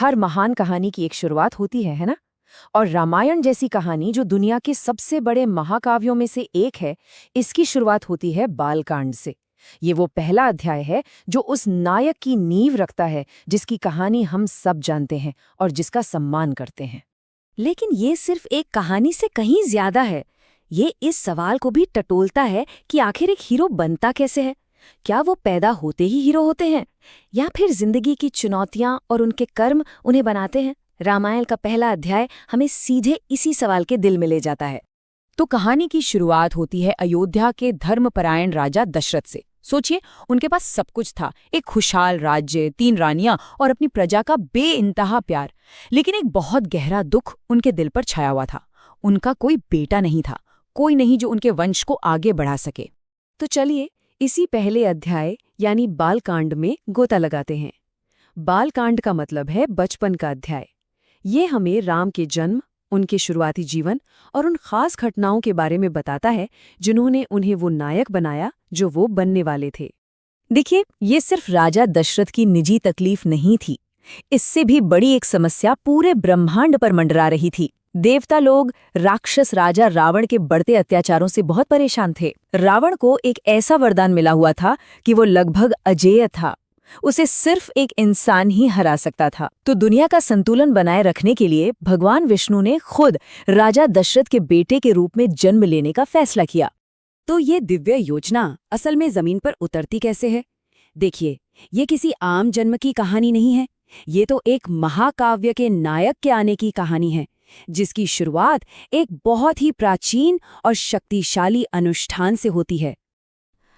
हर महान कहानी की एक शुरुआत होती है ना? और रामायण जैसी कहानी जो दुनिया के सबसे बड़े महाकाव्यों में से एक है, इसकी शुरुआत होती है बालकांड से। ये वो पहला अध्याय है जो उस नायक की नींव रखता है जिसकी कहानी हम सब जानते हैं और जिसका सम्मान करते हैं। लेकिन ये सिर्फ एक कहानी से कहीं ज्यादा है। ये इस सवाल को भी टटोलता है कि आखिर एक हीरो बनता कैसे है। क्या वो पैदा होते ही हीरो होते हैं या फिर जिंदगी की चुनौतियां और उनके कर्म उन्हें बनाते हैं। रामायण का पहला अध्याय हमें सीधे इसी सवाल के दिल में ले जाता है। तो कहानी की शुरुआत होती है अयोध्या के धर्मपरायण राजा दशरथ से। सोचिए, उनके पास सब कुछ था, एक खुशहाल राज्य, 3 रानियां और अपनी प्रजा का बेइंतहा प्यार। लेकिन एक बहुत गहरा दुख उनके दिल पर छाया हुआ था। उनका कोई बेटा नहीं था, कोई नहीं जो उनके वंश को आगे बढ़ा सके। तो चलिए इसी पहले अध्याय यानी बालकांड में गोता लगाते हैं। बालकांड का मतलब है बचपन का अध्याय। ये हमें राम के जन्म, उनके शुरुआती जीवन और उन खास घटनाओं के बारे में बताता है जिन्होंने उन्हें वो नायक बनाया जो वो बनने वाले थे। देखिए, ये सिर्फ राजा दशरथ की निजी तकलीफ नहीं थी। इससे भी बड़ी एक समस्या पूरे ब्रह्मांड पर मंडरा रही थी। देवता लोग राक्षस राजा रावण के बढ़ते अत्याचारों से बहुत परेशान थे। रावण को एक ऐसा वरदान मिला हुआ था कि वो लगभग अजेय था। उसे सिर्फ एक इंसान ही हरा सकता था। तो दुनिया का संतुलन बनाए रखने के लिए भगवान विष्णु ने खुद राजा दशरथ के बेटे के रूप में जन्म लेने का फैसला किया। तो ये दिव्य योजना असल में जमीन पर उतरती कैसे है? देखिए, ये किसी आम जन्म की कहानी नहीं है। ये तो एक महाकाव्य के नायक के आने की कहानी है, जिसकी शुरुआत एक बहुत ही प्राचीन और शक्तिशाली अनुष्ठान से होती है।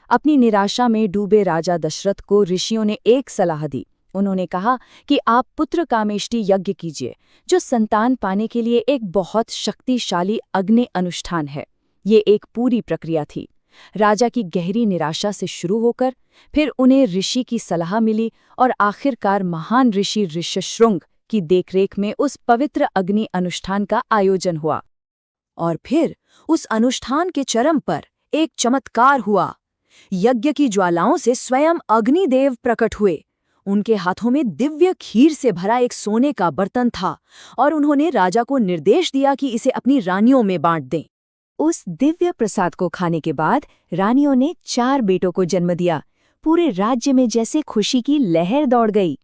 अपनी निराशा में डूबे राजा दशरथ को ऋषियों ने एक सलाह दी। उन्होंने कहा कि आप पुत्र कामेष्टि यज्ञ कीजिए, जो संतान पाने के लिए एक बहुत शक्तिशाली अग्नि अनुष्ठान है। ये एक पूरी प्रक्रिया थी। राजा की गहरी निराशा से शुरू होकर फिर उन्हें ऋषि की सलाह मिली और आखिरकार महान ऋषि ऋष्यशृंग की देखरेख में उस पवित्र अग्नि अनुष्ठान का आयोजन हुआ। और फिर उस अनुष्ठान के चरम पर एक चमत्कार हुआ। यज्ञ की ज्वालाओं से स्वयं अग्निदेव प्रकट हुए। उनके हाथों में दिव्य खीर से भरा एक सोने का बर्तन था और उन्होंने राजा को निर्देश दिया कि इसे अपनी रानियों में बांट दें। उस दिव्य प्रसाद को खाने के बाद रानियों ने 4 बेटों को जन्म दिया। पूरे राज्य में जैसे खुशी की लहर दौड़ गई।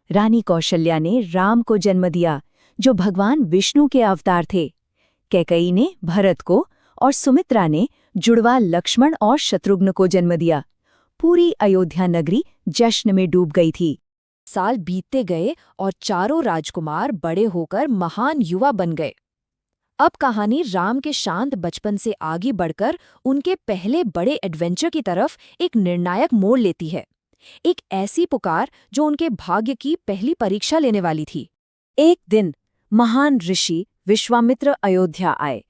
रानी कौशल्या ने राम को जन्म दिया, जो भगवान विष्णु के अवतार थे। कैकेयी ने भरत को और सुमित्रा ने जुड़वा लक्ष्मण और शत्रुघ्न को जन्म दिया। पूरी अयोध्या नगरी जश्न में डूब गई थी। साल बीतते गए और चारों राजकुमार बड़े होकर महान युवा बन गए। अब कहानी राम के शांत बचपन से आगे बढ़कर उनके पहले बड़े एडवेंचर की तरफ एक निर्णायक मोड़ लेती है। एक ऐसी पुकार जो उनके भाग्य की पहली परीक्षा लेने वाली थी। एक दिन महान ऋषि विश्वामित्र अयोध्या आए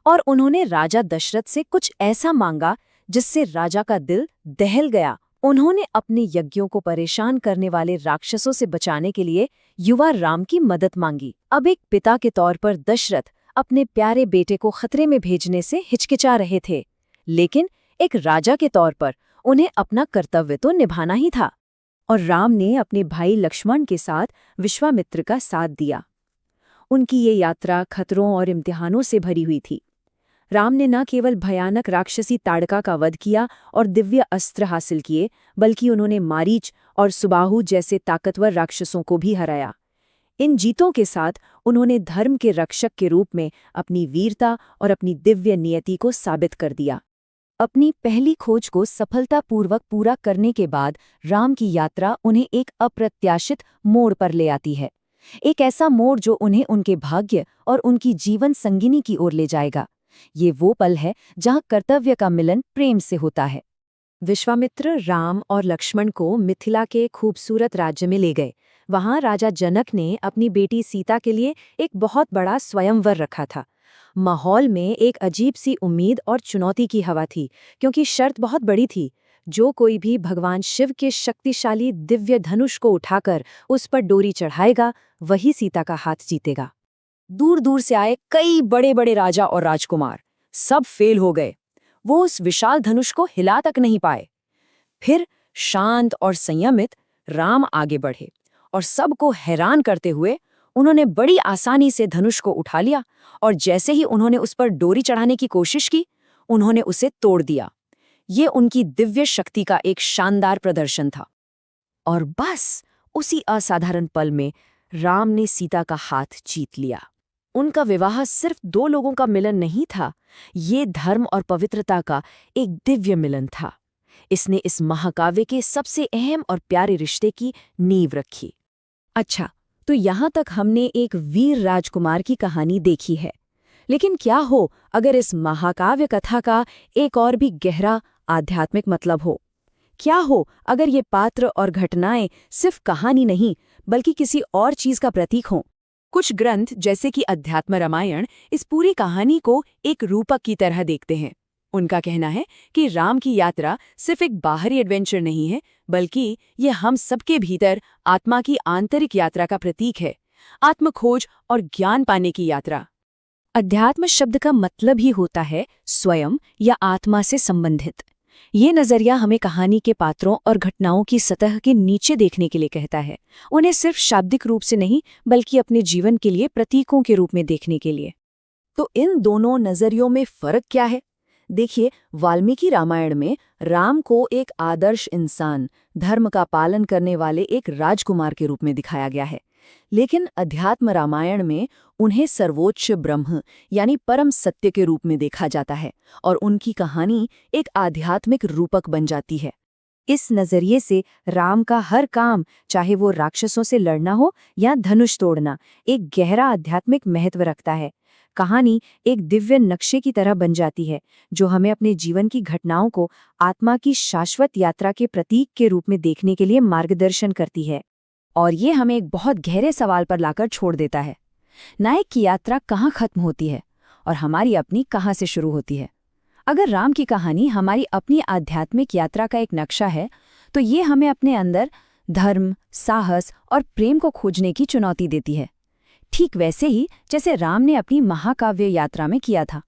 और उन्होंने राजा दशरथ से कुछ ऐसा मांगा जिससे राजा का दिल दहल गया। उन्होंने अपने यज्ञों को परेशान करने वाले राक्षसों से बचाने के लिए युवा राम की मदद मांगी। अब एक पिता के तौर पर दशरथ अपने प्यारे बेटे को खतरे में भेजने से हिचकिचा रहे थे, लेकिन एक राजा के तौर पर उन्हें अपना कर्तव्य तो निभाना ही था। और राम ने अपने भाई लक्ष्मण के साथ विश्वामित्र का साथ दिया। उनकी ये यात्रा खतरों और इम्तिहानों से भरी हुई थी। राम ने न केवल भयानक राक्षसी ताड़का का वध किया और दिव्य अस्त्र हासिल किए, बल्कि उन्होंने मारीच और सुबाहु जैसे ताकतवर राक्षसों को भी हराया। इन जीतों के साथ उन्होंने धर्म के रक्षक के रूप में अपनी वीरता और अपनी दिव्य नियति को साबित कर दिया। अपनी पहली खोज को सफलतापूर्वक पूरा करने के बाद राम की यात्रा उन्हें एक अप्रत्याशित मोड़ पर ले आती है। एक ऐसा मोड़ जो उन्हें उनके भाग्य और उनकी जीवन संगिनी की ओर ले जाएगा। ये वो पल है जहाँ कर्तव्य का मिलन प्रेम से होता है। विश्वामित्र राम और लक्ष्मण को मिथिला के खूबसूरत राज्य में ले गए। वहां राजा जनक ने अपनी बेटी सीता के लिए एक बहुत बड़ा स्वयंवर रखा था। माहौल में एक अजीब सी उम्मीद और चुनौती की हवा थी, क्योंकि शर्त बहुत बड़ी थी। जो कोई भी भगवान शिव के शक्तिशाली दिव्य धनुष को उठाकर उस पर डोरी चढ़ाएगा, वही सीता का हाथ जीतेगा। दूर दूर से आए कई बड़े बड़े राजा और राजकुमार सब फेल हो गए। वो उस विशाल धनुष को हिला तक नहीं पाए। फिर शांत और संयमित राम आगे बढ़े और सबको हैरान करते हुए उन्होंने बड़ी आसानी से धनुष को उठा लिया और जैसे ही उन्होंने उस पर डोरी चढ़ाने की कोशिश की, उन्होंने उसे तोड़ दिया। ये उनकी दिव्य शक्ति का एक शानदार प्रदर्शन था। और बस उसी असाधारण पल में राम ने सीता का हाथ जीत लिया। उनका विवाह सिर्फ दो लोगों का मिलन नहीं था, ये धर्म और पवित्रता का एक दिव्य मिलन था। इसने इस महाकाव्य के सबसे अहम और प्यारे रिश्ते की नींव रखी। अच्छा, तो यहाँ तक हमने एक वीर राजकुमार की कहानी देखी है, लेकिन क्या हो अगर इस महाकाव्य कथा का एक और भी गहरा आध्यात्मिक मतलब हो? क्या हो अगर ये पात्र और घटनाएं सिर्फ कहानी नहीं बल्कि किसी और चीज का प्रतीक हों? कुछ ग्रंथ जैसे कि अध्यात्म रामायण इस पूरी कहानी को एक रूपक की तरह देखते हैं। उनका कहना है कि राम की यात्रा सिर्फ एक बाहरी एडवेंचर नहीं है, बल्कि ये हम सबके भीतर आत्मा की आंतरिक यात्रा का प्रतीक है, आत्मखोज और ज्ञान पाने की यात्रा। अध्यात्म शब्द का मतलब ही होता है स्वयं या आत्मा से संबंधित। ये नजरिया हमें कहानी के पात्रों और घटनाओं की सतह के नीचे देखने के लिए कहता है, उन्हें सिर्फ शाब्दिक रूप से नहीं बल्कि अपने जीवन के लिए प्रतीकों के रूप में देखने के लिए। तो इन दोनों नजरियों में फर्क क्या है? देखिए, वाल्मीकि रामायण में राम को एक आदर्श इंसान, धर्म का पालन करने वाले एक राजकुमार के रूप में दिखाया गया है, लेकिन अध्यात्म रामायण में उन्हें सर्वोच्च ब्रह्म यानी परम सत्य के रूप में देखा जाता है और उनकी कहानी एक आध्यात्मिक रूपक बन जाती है। इस नजरिए से राम का हर काम, चाहे वो राक्षसों से लड़ना हो या धनुष तोड़ना, एक गहरा आध्यात्मिक महत्व रखता है। कहानी एक दिव्य नक्शे की तरह बन जाती है जो हमें अपने जीवन की घटनाओं को आत्मा की शाश्वत यात्रा के प्रतीक के रूप में देखने के लिए मार्गदर्शन करती है। और ये हमें एक बहुत गहरे सवाल पर लाकर छोड़ देता है, नायक की यात्रा कहाँ खत्म होती है और हमारी अपनी कहाँ से शुरू होती है? अगर राम की कहानी हमारी अपनी आध्यात्मिक यात्रा का एक नक्शा है, तो ये हमें अपने अंदर धर्म, साहस और प्रेम को खोजने की चुनौती देती है, ठीक वैसे ही जैसे राम ने अपनी महाकाव्य यात्रा में किया था।